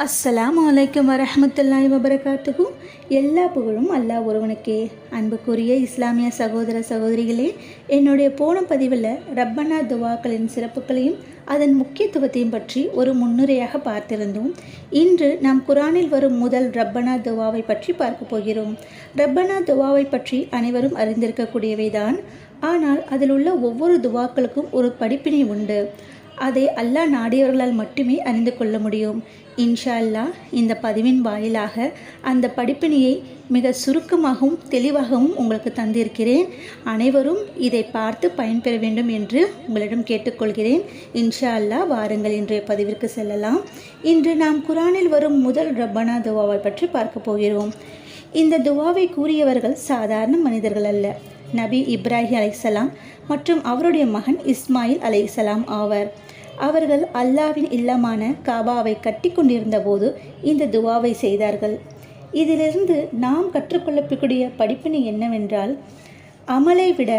அஸ்ஸலாமு அலைக்கும் வரஹ்மத்துல்லாஹி வபரகாத்துஹு. எல்லா புகழும் அல்லாஹ் ஒருவனுக்கே. அன்புக்குரிய இஸ்லாமிய சகோதர சகோதரிகளே, என்னுடைய போன பதிவில் ரப்பனா துவாக்களின் சிறப்புகளையும் அதன் முக்கியத்துவத்தையும் பற்றி ஒரு முன்னுரையாக பார்த்திருந்தோம். இன்று நாம் குரானில் வரும் முதல் ரப்பனா துவாவை பற்றி பார்க்க போகிறோம். ரப்பனா துவாவை பற்றி அனைவரும் அறிந்திருக்கக்கூடியவைதான். ஆனால் அதில் உள்ள ஒவ்வொரு துவாக்களுக்கும் ஒரு படிப்பினை உண்டு. அதை அல்லாஹ் நாடியவர்களால் மட்டுமே அறிந்து கொள்ள முடியும். இன்ஷா அல்லாஹ் இந்த பதிவின் வாயிலாக அந்த படிப்பினையை மிக சுருக்கமாகவும் தெளிவாகவும் உங்களுக்கு தந்திருக்கிறேன். அனைவரும் இதை பார்த்து பயன்பெற வேண்டும் என்று உங்களிடம் கேட்டுக்கொள்கிறேன். இன்ஷா அல்லாஹ் வாருங்கள் இன்றைய பதிவிற்கு செல்லலாம். இன்று நாம் குரானில் வரும் முதல் ரப்பனா துவாவை பற்றி பார்க்க போகிறோம். இந்த துவாவை கூறியவர்கள் சாதாரண மனிதர்கள் அல்ல. நபி இப்ராஹிம் அலைஹிஸ்ஸலாம் மற்றும் அவருடைய மகன் இஸ்மாயில் அலைஹிஸ்ஸலாம் ஆவர். அவர்கள் அல்லாவின் இல்லமான காபாவை கட்டி கொண்டிருந்த போது இந்த துவாவை செய்தார்கள். இதிலிருந்து நாம் கற்றுக்கொள்ளக்கூடிய படிப்பினை என்னவென்றால், அமலை விட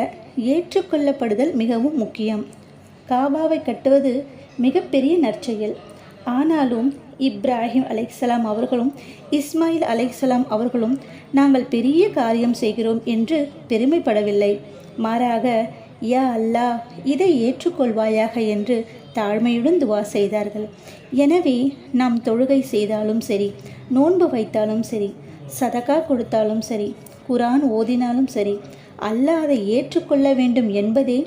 ஏற்றுக்கொள்ளப்படுதல் மிகவும் முக்கியம். காபாவை கட்டுவது மிகப்பெரிய நற்செயல். ஆனாலும் இப்ராஹிம் அலைஹிஸ்ஸலாம் அவர்களும் இஸ்மாயில் அலைஹிஸ்ஸலாம் அவர்களும் நாங்கள் பெரிய காரியம் செய்கிறோம் என்று பெருமைப்படவில்லை. மாறாக, யா அல்லாஹ், இதை ஏற்றுக்கொள்வாயாக என்று தாழ்மையுடன் துவா செய்தார்கள். எனவே நாம் தொழுகை செய்தாலும் சரி, நோன்பு வைத்தாலும் சரி, சதகா கொடுத்தாலும் சரி, குரான் ஓதினாலும் சரி, அல்லாஹ் அதை ஏற்றுக்கொள்ள வேண்டும் என்பதே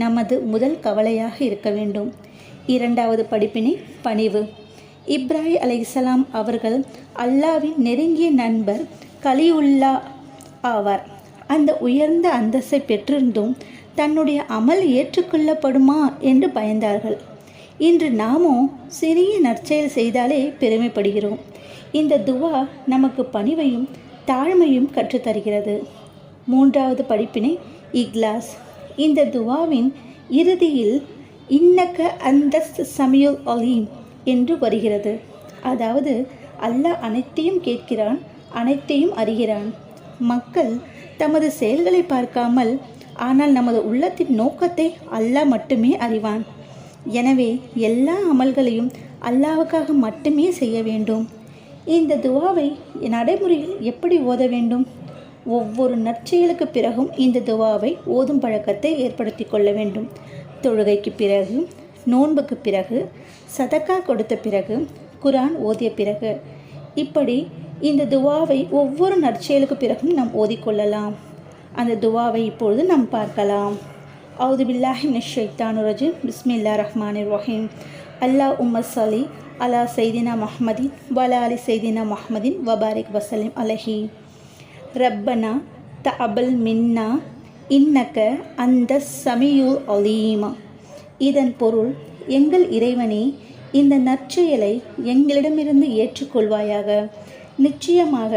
நமது முதல் கவலையாக இருக்க வேண்டும். இரண்டாவது படிப்பினை பணிவு. இப்ராஹிம் அலைஹிஸ்ஸலாம் அவர்கள் அல்லாவின் நெருங்கிய நண்பர் கலியுல்லா ஆவார். அந்த உயர்ந்த அந்தஸ்தை பெற்றிருந்தும் தன்னுடைய அமல் ஏற்றுக்கொள்ளப்படுமா என்று பயந்தார்கள். இன்று நாமோ சிறிய நற்செயல் செய்தாலே பெருமைப்படுகிறோம். இந்த துவா நமக்கு பணிவையும் தாழ்மையும் கற்றுத்தருகிறது. மூன்றாவது படிப்பினை இக்லாஸ். இந்த துவாவின் இறுதியில் இன்னக்க அந்தஸ் சமியுல் அலீம் என்று வருகிறது. அதாவது, அல்லாஹ் அனைத்தையும் கேட்கிறான், அனைத்தையும் அறிகிறான். மக்கள் தமது செயல்களை பார்க்காமல், ஆனால் நமது உள்ளத்தின் நோக்கத்தை அல்லாஹ் மட்டுமே அறிவான். எனவே எல்லா அமல்களையும் அல்லாஹ்வுக்காக மட்டுமே செய்ய வேண்டும். இந்த துவாவை நடைமுறையில் எப்படி ஓத வேண்டும்? ஒவ்வொரு நற்செயலுக்கு பிறகும் இந்த துவாவை ஓதும் பழக்கத்தை ஏற்படுத்தி கொள்ள வேண்டும். தொழுகைக்கு பிறகு, நோன்புக்கு பிறகு, சதக்கா கொடுத்த பிறகு, குரான் ஓதிய பிறகு, இப்படி இந்த துவாவை ஒவ்வொரு நற்செயலுக்கு பிறகும் நாம் ஓதிக்கொள்ளலாம். அந்த துவாவை இப்பொழுது நாம் பார்க்கலாம். அவுது பில்லாஹி மினஷ் ஷைத்தானிர் ரஜீம். பிஸ்மில்லாஹிர் ரஹ்மானிர் ரஹீம். அல்லாஹும்ம ஸல்லி அலா சையிதினா முஹம்மதின் வலா அலி சையிதினா முஹம்மதின் வபாரிக் வஸல்லிம் அலைஹி. ரப்பனா தஅபல் மின்னா இன்னக அந்தஸ் சமியுல் அலீம். இதன் பொருள், எங்கள் இறைவனே, இந்த நற்செயலை எங்களிடமிருந்து ஏற்றுக்கொள்வாயாக. நிச்சயமாக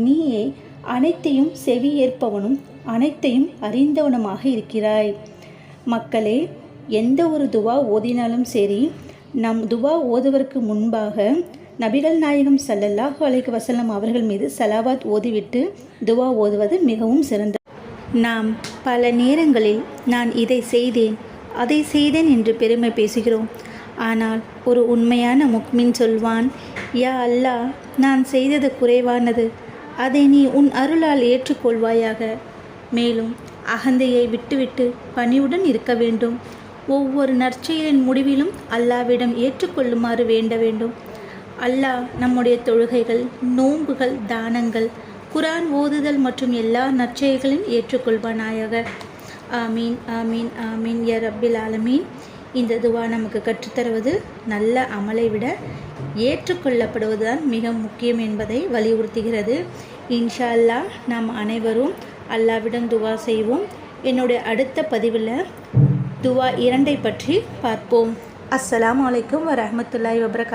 நீயே அனைத்தையும் செவியேற்பவனும் அனைத்தையும் அறிந்தவனுமாக இருக்கிறாய். மக்களே, எந்த ஒரு துவா ஓதினாலும் சரி, நம் துவா ஓதுவதற்கு முன்பாக நபிகள் நாயகம் ஸல்லல்லாஹு அலைஹி வஸல்லம் அவர்கள் மீது ஸலவாத் ஓதிவிட்டு துவா ஓதுவது மிகவும் சிறந்தது. நாம் பல நேரங்களில் நான் இதை செய்தேன், அதை செய்தேன் என்று பெருமை பேசுகிறோம். ஆனால் ஒரு உண்மையான முக்மின் சொல்வான், யா அல்லாஹ், நான் செய்தது குறைவானது, அதை நீ உன் அருளால் ஏற்றுக்கொள்வாயாக. மேலும் அகந்தையை விட்டுவிட்டு பணிவுடன் இருக்க வேண்டும். ஒவ்வொரு நற்செயலின் முடிவிலும் அல்லாவிடம் ஏற்றுக்கொள்ளுமாறு வேண்ட வேண்டும். அல்லாஹ் நம்முடைய தொழுகைகள், நோன்புகள், தானங்கள், குரான் ஓதுதல் மற்றும் எல்லா நற்செயல்களையும் ஏற்றுக்கொள்வானாயாக. ஆமீன் ஆமீன் ஆமீன் யா ரப்பில் ஆலமீன். இந்த துவா நமக்கு கற்றுத்தருவது நல்ல அமலை விட ஏற்றுக்கொள்ளப்படுவதுதான் மிக முக்கியம் என்பதை வலியுறுத்துகிறது. இன்ஷா அல்லாஹ் நாம் அனைவரும் அல்லாவிடம் துவா செய்வோம். என்னுடைய அடுத்த பதிவில் துவா 2 பற்றி பார்ப்போம். அஸ்ஸலாமு அலைக்கும் வரஹ்மத்துல்லாஹி வபரகாத்துஹு.